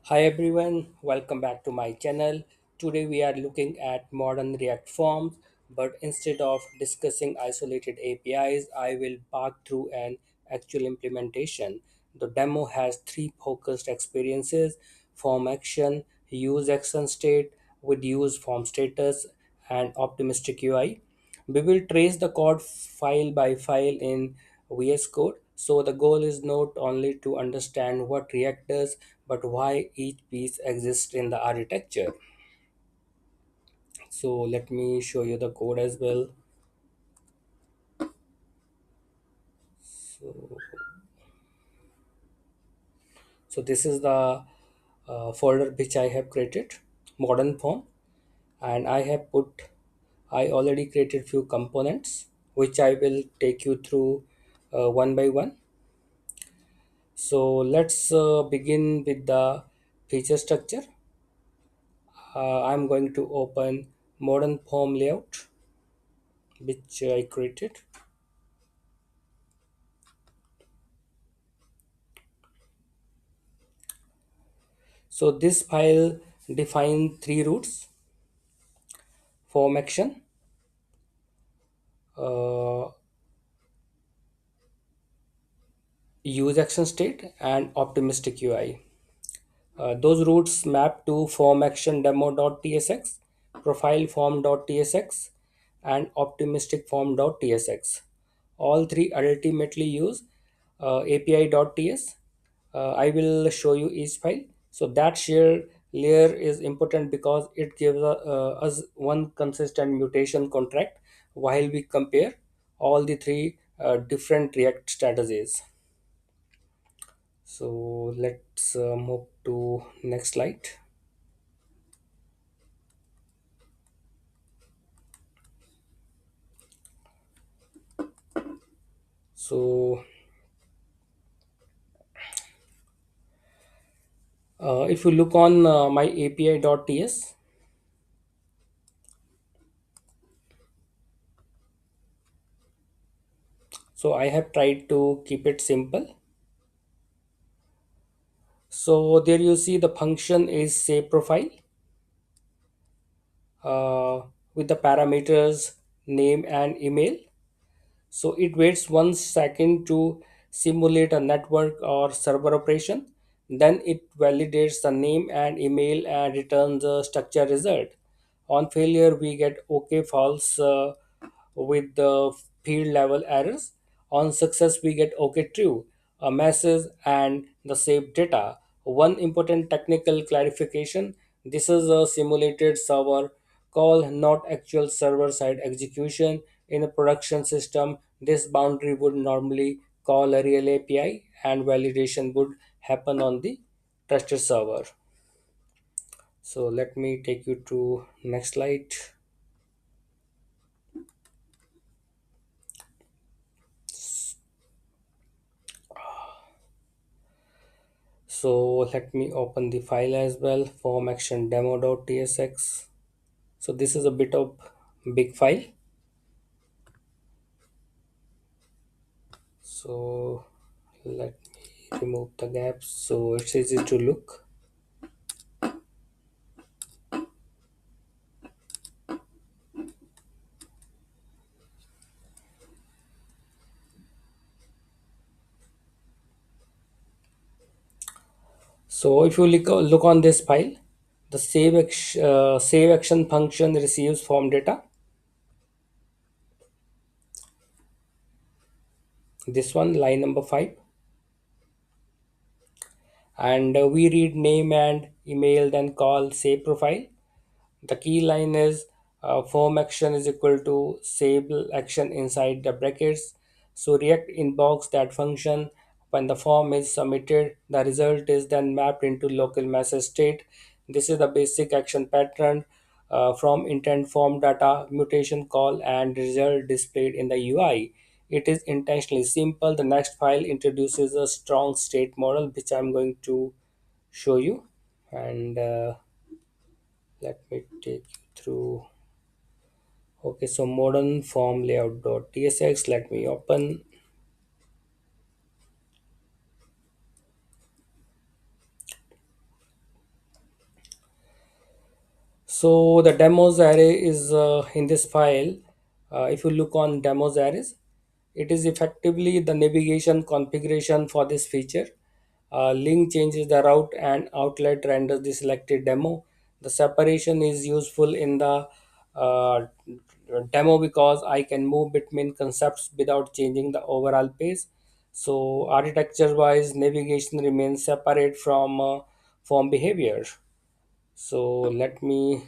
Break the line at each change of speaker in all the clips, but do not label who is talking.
Hi everyone, welcome back to my channel. Today we are looking at modern React forms, but instead of discussing isolated APIs, I will walk through an actual implementation. The demo has three focused experiences: form action, use action state with use form status, and optimistic UI. We will trace the code file by file in VS Code. So the goal is not only to understand what React does, but why each piece exists in the architecture. So let me show you the code as well. So, so this is the folder which I have created, modern form, and I already created few components which I will take you through one by one. So let's begin with the feature structure. I'm going to open modern form layout which I created. So this file defines three routes: form action, uh, use action state, and optimistic UI. Those routes map to form action demo.tsx, profile form.tsx, and optimistic form.tsx. All three ultimately use api.ts. I will show you each file. So that shared layer is important because it gives us one consistent mutation contract while we compare all the three different React strategies. So let's move to next slide. So if you look on my api.ts, so I have tried to keep it simple. So there you see the function is save profile uh, with the parameters name and email. So it waits 1 second to simulate a network or server operation. Then it validates the name and email and returns a structure result. On failure, we get OK false with the field level errors. On success, we get OK true, a message, and the saved data. One important technical clarification: this is a simulated server call, not actual server side execution. In a production system, this boundary would normally call a real API and validation would happen on the trusted server. So let me take you to next slide. So let me open the file as well, form action demo.tsx. So this is a bit of big file. So let me remove the gaps so it's easy to look. So if you look on this file, the save action function receives form data. This one, line number 5. And we read name and email, then call save profile. The key line is form action is equal to save action inside the brackets. So React inbox that function. When the form is submitted, the result is then mapped into local message state. This is the basic action pattern from intent form data, mutation call, and result displayed in the UI. It is intentionally simple. The next file introduces a strong state model, which I'm going to show you. And let me take you through. Okay, so modern form layout.tsx. Let me open. So the demos array is in this file. If you look on demos arrays, it is effectively the navigation configuration for this feature. Link changes the route and outlet renders the selected demo. The separation is useful in the uh, demo because I can move between concepts without changing the overall page. So architecture wise, navigation remains separate from behavior. So let me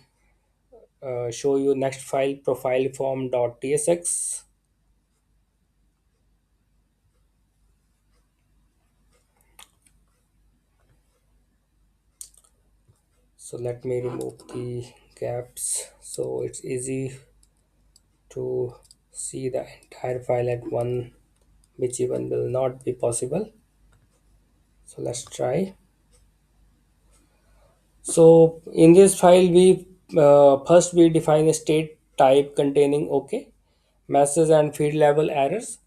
show you next file, profile form.tsx. So let me remove the gaps so it's easy to see the entire file at one, which even will not be possible. So let's try. So in this file, we first we define a state type containing OK, message and field level errors.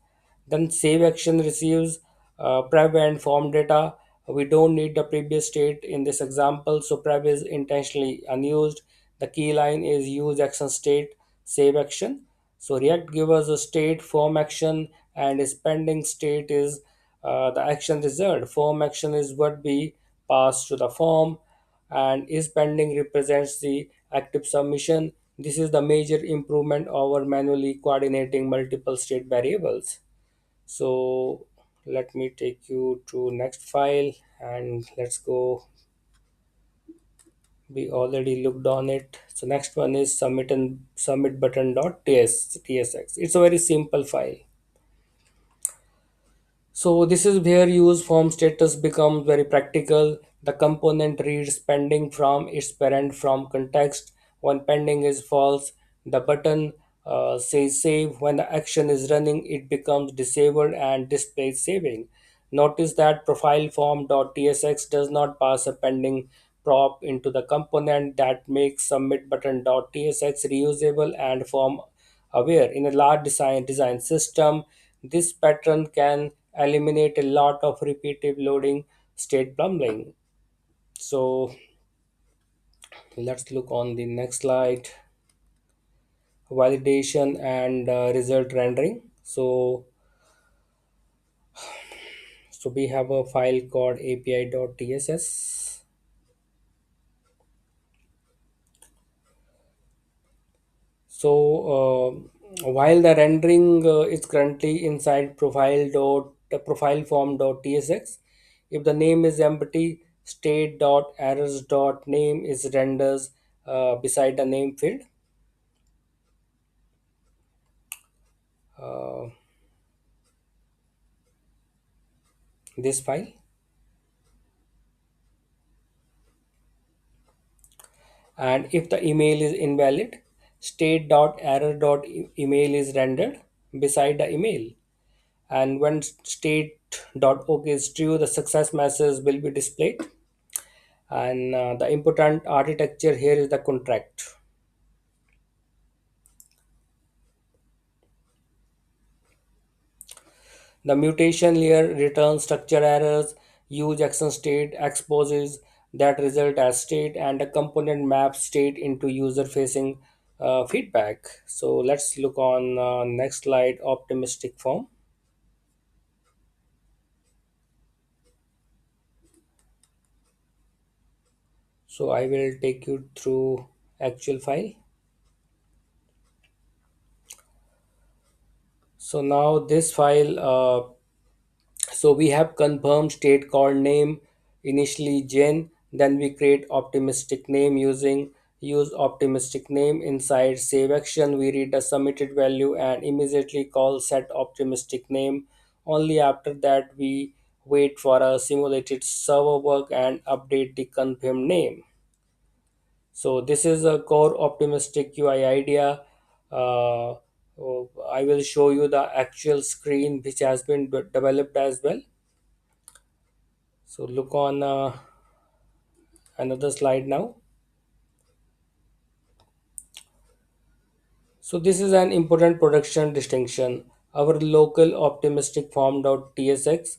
Then save action receives prev and form data. We don't need the previous state in this example, so prev is intentionally unused. The key line is use action state save action. So React gives us a state form action, and its pending state is the action result. Form action is what we pass to the form, and is pending represents the active submission. This is the major improvement over manually coordinating multiple state variables. So let me take you to next file and let's go. We already looked on it. So next one is submit and submit button dot tsx. It's a very simple file. So this is where use form status becomes very practical. The component reads pending from its parent from context. When pending is false, the button says save. When the action is running, it becomes disabled and displays saving. Notice that profile form.tsx does not pass a pending prop into the component. That makes submit button.tsx reusable and form aware. In a large design system, this pattern can eliminate a lot of repetitive loading state bumbling. So let's look on the next slide, validation and result rendering. So we have a file called api.tss. So while the rendering is currently inside profile form.tsx, if the name is empty, state.errors.name is renders beside the name field. Uh, this file, and if the email is invalid, state.error.email is rendered beside the email, and when state.ok is true, the success message will be displayed. And the important architecture here is the contract. The mutation layer returns structure errors, use action state exposes that result as state, and the component maps state into user facing feedback. So let's look on next slide, optimistic form. So I will take you through actual file. So now this file, so we have confirmed state called name, initially Jen, then we create optimistic name using use optimistic name. Inside save action, we read the submitted value and immediately call set optimistic name. Only after that we wait for a simulated server work and update the confirmed name. So this is a core optimistic UI idea. Uh, I will show you the actual screen which has been developed as well. So look on another slide now. So this is an important production distinction. Our local optimistic form.tsx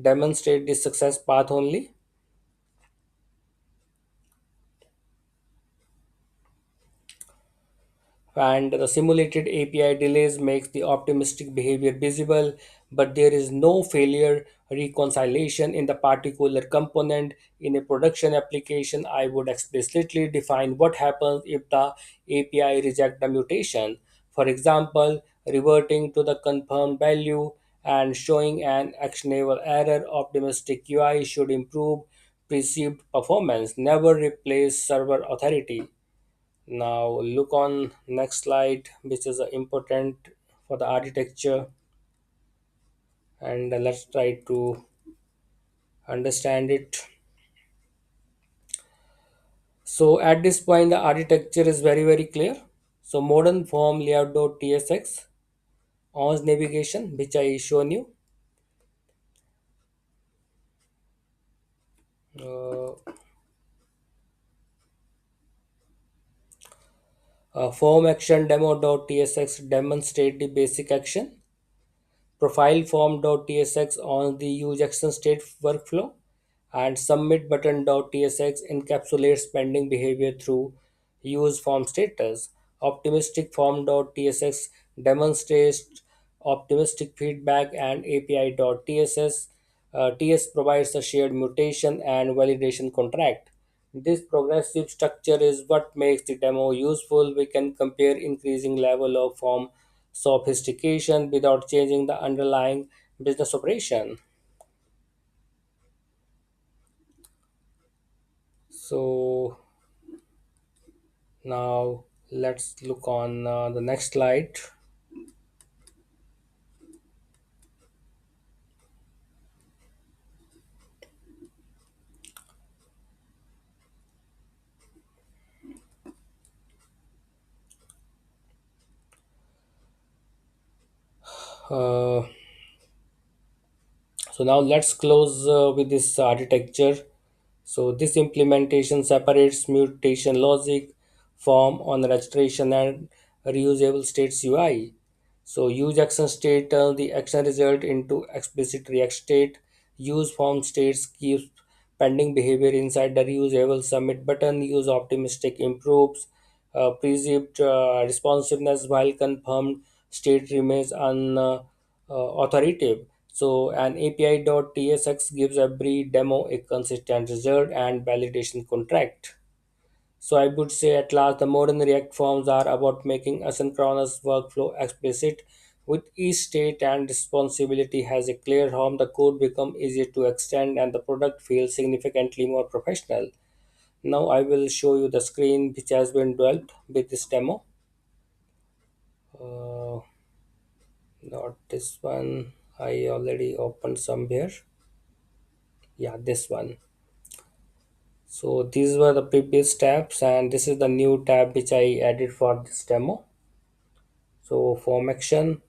demonstrate the success path only. and the simulated API delays makes the optimistic behavior visible, but there is no failure reconciliation in the particular component. In a production application, I would explicitly define what happens if the API reject the mutation. For example, reverting to the confirmed value and showing an actionable error. Optimistic UI should improve perceived performance, never replace server authority. Now look on next slide, which is important for the architecture, and let's try to understand it. So at this point, the architecture is very clear. So modern form layout.tsx, on navigation, which I shown you. Uh, Form action demo.tsx demonstrate the basic action. Profile form.tsx on the useActionState workflow, and submit button.tsx encapsulates pending behavior through useFormStatus. Optimistic form.tsx demonstrates optimistic feedback, and API.tss TS provides a shared mutation and validation contract. This progressive structure is what makes the demo useful. We can compare increasing level of form sophistication without changing the underlying business operation. So now let's look on the next slide. Uh, so now let's close with this architecture. So this implementation separates mutation logic, form on registration, and reusable states UI. So use action state turns the action result into explicit react state. Use form states keeps pending behavior inside the reusable submit button. Use optimistic improves perceived responsiveness, while confirmed state remains unauthoritative. So an API.tsx gives every demo a consistent result and validation contract. So I would say at last the modern React forms are about making asynchronous workflow explicit. With each state and responsibility has a clear home, the code becomes easier to extend and the product feels significantly more professional. Now I will show you the screen which has been developed with this demo. Uh, Not this one. I already opened somewhere. Yeah, this one. So these were the previous tabs, and this is the new tab which I added for this demo. So form action,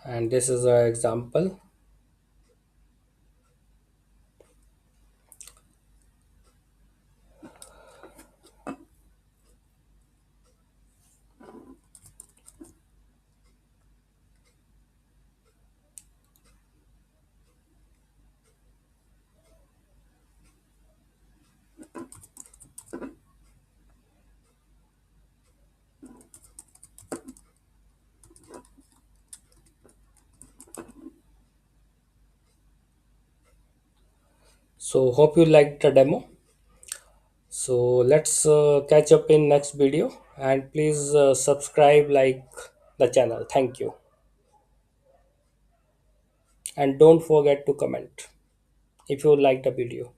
and this is an example. So hope you liked the demo. So let's catch up in next video, and please subscribe, like the channel. Thank you, and don't forget to comment if you like the video.